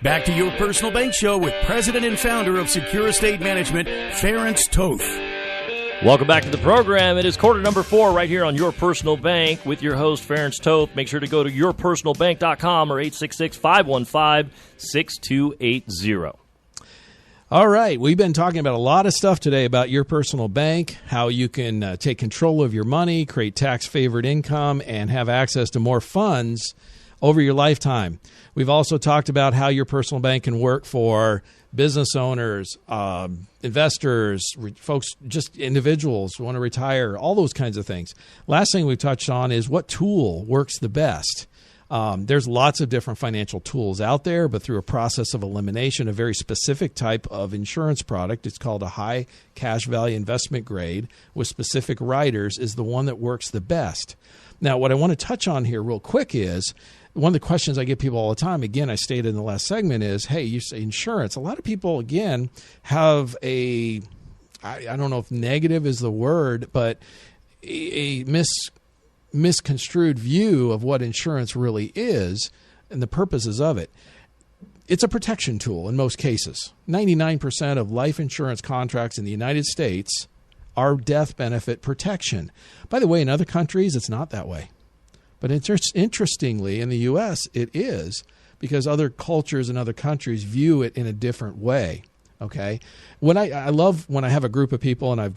Back to Your Personal Bank Show with President and Founder of Secure Estate Management, Ferenc Toth. Welcome back to the program. It is quarter number 4 right here on Your Personal Bank with your host, Ferenc Toth. Make sure to go to yourpersonalbank.com or 866-515-6280. All right. We've been talking about a lot of stuff today about Your Personal Bank, how you can take control of your money, create tax-favored income, and have access to more funds over your lifetime. We've also talked about how Your Personal Bank can work for business owners, investors, folks, just individuals who want to retire, all those kinds of things. Last thing we touched on is what tool works the best. There's lots of different financial tools out there, but through a process of elimination, a very specific type of insurance product, it's called a high cash value investment grade with specific riders, is the one that works the best. Now, what I want to touch on here real quick is one of the questions I get people all the time, again, I stated in the last segment is, hey, you say insurance. A lot of people, again, have I don't know if negative is the word, but a misconstrued view of what insurance really is and the purposes of it. It's a protection tool in most cases. 99% of life insurance contracts in the United States are death benefit protection. By the way, in other countries, it's not that way. But interestingly, in the U.S., it is, because other cultures and other countries view it in a different way. Okay, when I love when I have a group of people and I'm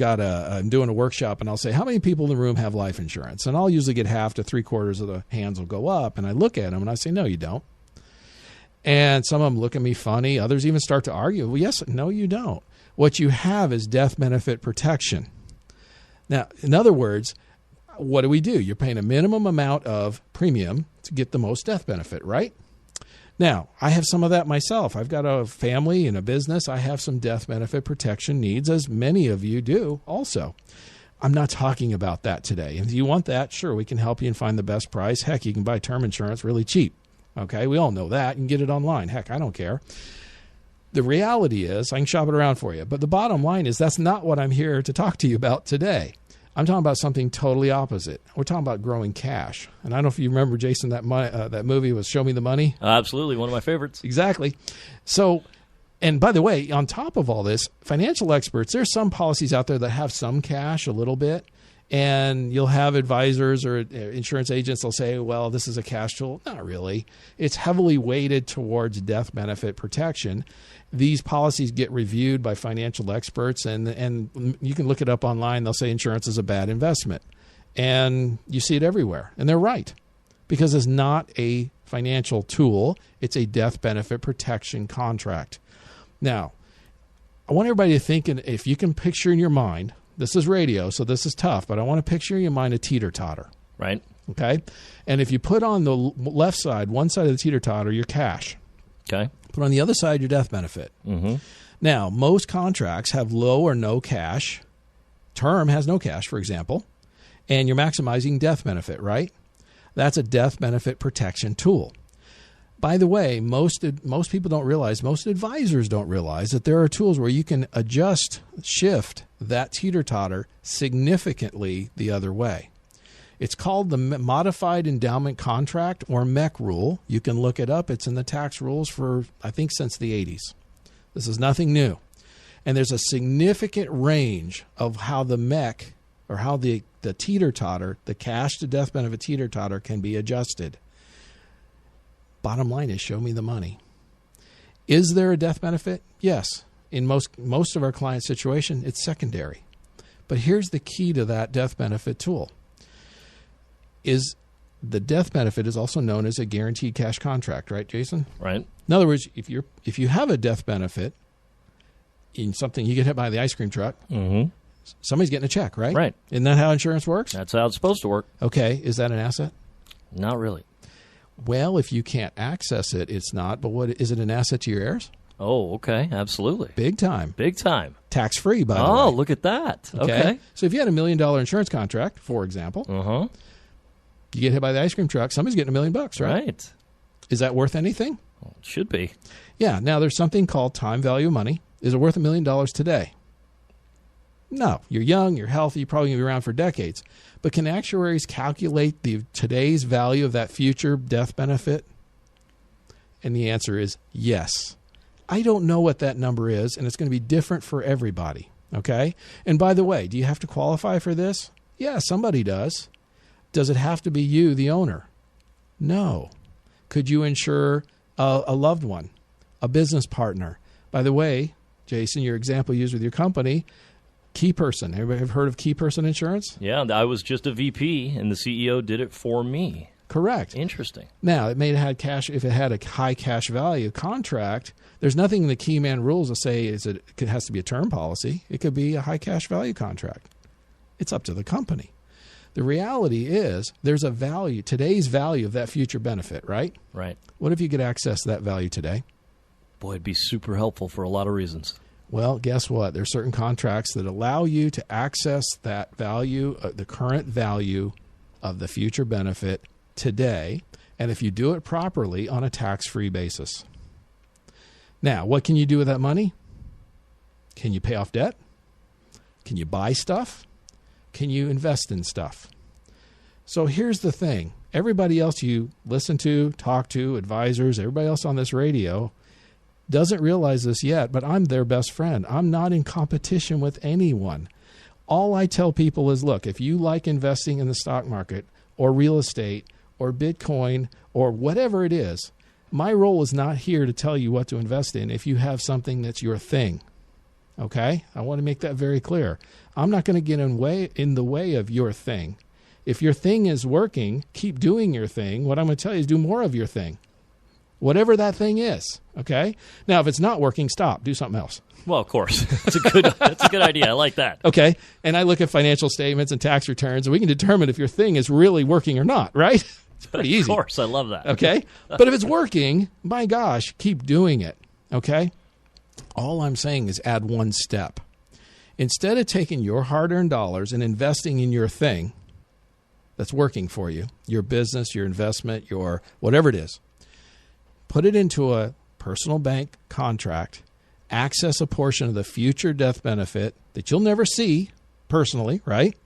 doing a workshop and I'll say, how many people in the room have life insurance? And I'll usually get half to 3/4 of the hands will go up, and I look at them and I say, no, you don't. And some of them look at me funny. Others even start to argue. Well, yes, no, you don't. What you have is death benefit protection. Now, in other words, what do? You're paying a minimum amount of premium to get the most death benefit, right? Now, I have some of that myself. I've got a family and a business. I have some death benefit protection needs, as many of you do also. I'm not talking about that today. If you want that, sure, we can help you and find the best price. Heck, you can buy term insurance really cheap. Okay, we all know that. You can get it online. Heck, I don't care. The reality is I can shop it around for you. But the bottom line is that's not what I'm here to talk to you about today. I'm talking about something totally opposite. We're talking about growing cash. And I don't know if you remember, Jason, that movie was Show Me the Money. Absolutely. One of my favorites. Exactly. So, and by the way, on top of all this, financial experts, there's some policies out there that have some cash, a little bit. And you'll have advisors or insurance agents, they'll say, well, this is a cash tool. Not really. It's heavily weighted towards death benefit protection. These policies get reviewed by financial experts, and you can look it up online. They'll say insurance is a bad investment. And you see it everywhere. And they're right, because it's not a financial tool. It's a death benefit protection contract. Now, I want everybody to think, if you can picture in your mind, this is radio, so this is tough, but I want to picture in your mind a teeter-totter. Right. Okay? And if you put on the left side, one side of the teeter-totter, your cash. Okay. Put on the other side your death benefit. Mm-hmm. Now, most contracts have low or no cash. Term has no cash, for example. And you're maximizing death benefit, right? That's a death benefit protection tool. By the way, most people don't realize, most advisors don't realize that there are tools where you can shift that teeter-totter significantly the other way. It's called the Modified Endowment Contract, or MEC rule. You can look it up. It's in the tax rules for, I think, since the 80s. This is nothing new. And there's a significant range of how the MEC, or how the teeter-totter, the cash to death benefit teeter-totter, can be adjusted. Bottom line is, show me the money. Is there a death benefit? Yes. In most of our client situation, it's secondary. But here's the key to that death benefit tool. Is the death benefit is also known as a guaranteed cash contract, right, Jason? Right. In other words, if you have a death benefit in something, you get hit by the ice cream truck, mm-hmm. somebody's getting a check, right? Right. Isn't that how insurance works? That's how it's supposed to work. Okay. Is that an asset? Not really. Well, if you can't access it, it's not. But what is it, an asset to your heirs? Oh, okay. Absolutely. Big time. Big time. Tax-free, by the way. Oh, look at that. Okay. So if you had $1 million insurance contract, for example, uh-huh. You get hit by the ice cream truck, somebody's getting $1 million, right? Right. Is that worth anything? Well, it should be. Yeah. Now, there's something called time value of money. Is it worth $1 million today? No. You're young, you're healthy, you're probably going to be around for decades. But can actuaries calculate today's value of that future death benefit? And the answer is yes. I don't know what that number is, and it's going to be different for everybody, okay? And by the way, do you have to qualify for this? Yeah, somebody does. Does it have to be you, the owner? No. Could you insure a loved one, a business partner? By the way, Jason, your example you used with your company, Key Person. Everybody have heard of Key Person Insurance? Yeah, I was just a VP, and the CEO did it for me. Correct. Interesting. Now, it may have had cash. If it had a high cash value contract, there's nothing in the Key Man rules that say it has to be a term policy. It could be a high cash value contract. It's up to the company. The reality is there's a value, today's value of that future benefit, right? Right. What if you could access that value today? Boy, it'd be super helpful for a lot of reasons. Well, guess what? There's certain contracts that allow you to access that value, the current value of the future benefit today, and if you do it properly, on a tax-free basis. Now, what can you do with that money? Can you pay off debt? Can you buy stuff? Can you invest in stuff? So here's the thing. Everybody else you listen to, talk to, advisors, everybody else on this radio doesn't realize this yet, but I'm their best friend. I'm not in competition with anyone. All I tell people is, look, if you like investing in the stock market or real estate or Bitcoin or whatever it is, my role is not here to tell you what to invest in if you have something that's your thing. Okay? I want to make that very clear. I'm not going to get in the way of your thing. If your thing is working, keep doing your thing. What I'm going to tell you is do more of your thing. Whatever that thing is. Okay? Now, if it's not working, stop. Do something else. Well, of course. That's a good idea. I like that. Okay? And I look at financial statements and tax returns, and we can determine if your thing is really working or not, right? It's pretty easy. Of course. I love that. Okay? But if it's working, my gosh, keep doing it. Okay? All I'm saying is add one step. Instead of taking your hard-earned dollars and investing in your thing that's working for you, your business, your investment, your whatever it is, put it into a personal bank contract, access a portion of the future death benefit that you'll never see personally, right?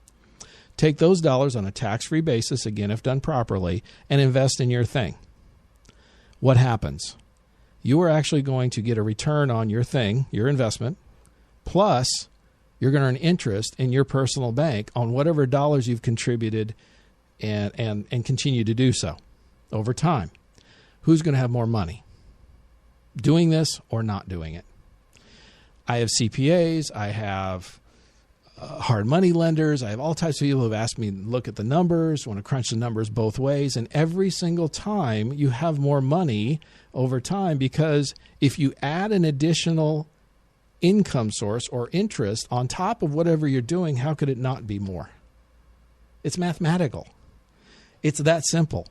Take those dollars on a tax-free basis, again, if done properly, and invest in your thing. What happens? You are actually going to get a return on your thing, your investment, plus you're going to earn interest in your personal bank on whatever dollars you've contributed and continue to do so over time. Who's going to have more money? Doing this or not doing it? I have CPAs, I have hard money lenders, I have all types of people who have asked me to look at the numbers, want to crunch the numbers both ways, and every single time you have more money over time because if you add an additional income source or interest on top of whatever you're doing, how could it not be more? It's mathematical. It's that simple.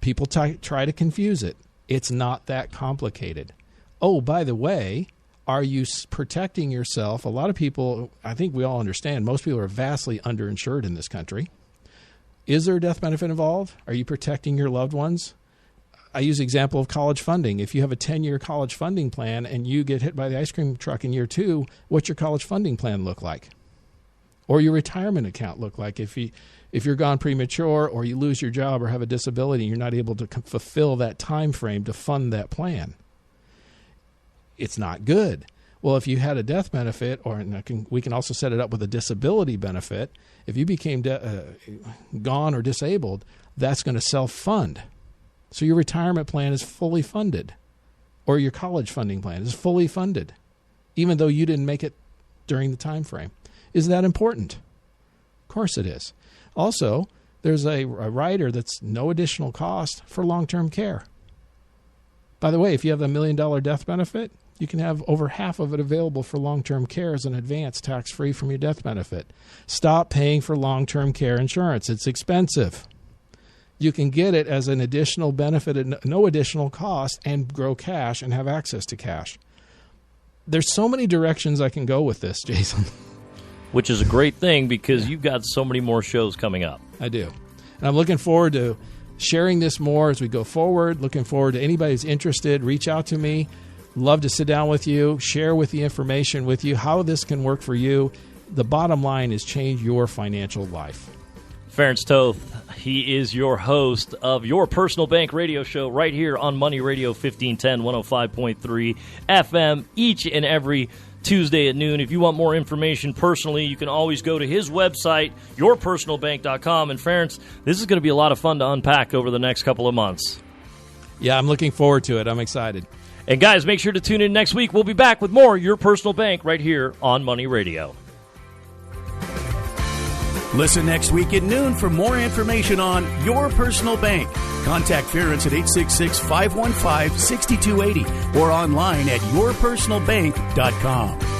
People try to confuse it. It's not that complicated. Oh, by the way, are you protecting yourself? A lot of people, I think we all understand, most people are vastly underinsured in this country. Is there a death benefit involved? Are you protecting your loved ones? I use the example of college funding. If you have a 10-year college funding plan and you get hit by the ice cream truck in year 2, what's your college funding plan look like? Or your retirement account look like if you're gone premature or you lose your job or have a disability and you're not able to fulfill that time frame to fund that plan? It's not good. Well, if you had a death benefit, or we can also set it up with a disability benefit, if you became gone or disabled, that's going to self-fund. So your retirement plan is fully funded, or your college funding plan is fully funded, even though you didn't make it during the time frame. Is that important? Of course it is. Also, there's a rider that's no additional cost for long-term care. By the way, if you have a $1 million death benefit, you can have over half of it available for long-term care as an advance, tax-free from your death benefit. Stop paying for long-term care insurance. It's expensive. You can get it as an additional benefit at no additional cost and grow cash and have access to cash. There's so many directions I can go with this, Jason. Which is a great thing because you've got so many more shows coming up. I do. And I'm looking forward to sharing this more as we go forward. Looking forward to anybody who's interested. Reach out to me. Love to sit down with you, share with the information with you, how this can work for you. The bottom line is change your financial life. Ferenc Toth. He is your host of Your Personal Bank radio show right here on Money Radio 1510, 105.3 FM each and every Tuesday at noon. If you want more information personally, you can always go to his website, yourpersonalbank.com. And Ferenc, this is going to be a lot of fun to unpack over the next couple of months. Yeah, I'm looking forward to it. I'm excited. And guys, make sure to tune in next week. We'll be back with more Your Personal Bank right here on Money Radio. Listen next week at noon for more information on Your Personal Bank. Contact Ferenc at 866-515-6280 or online at yourpersonalbank.com.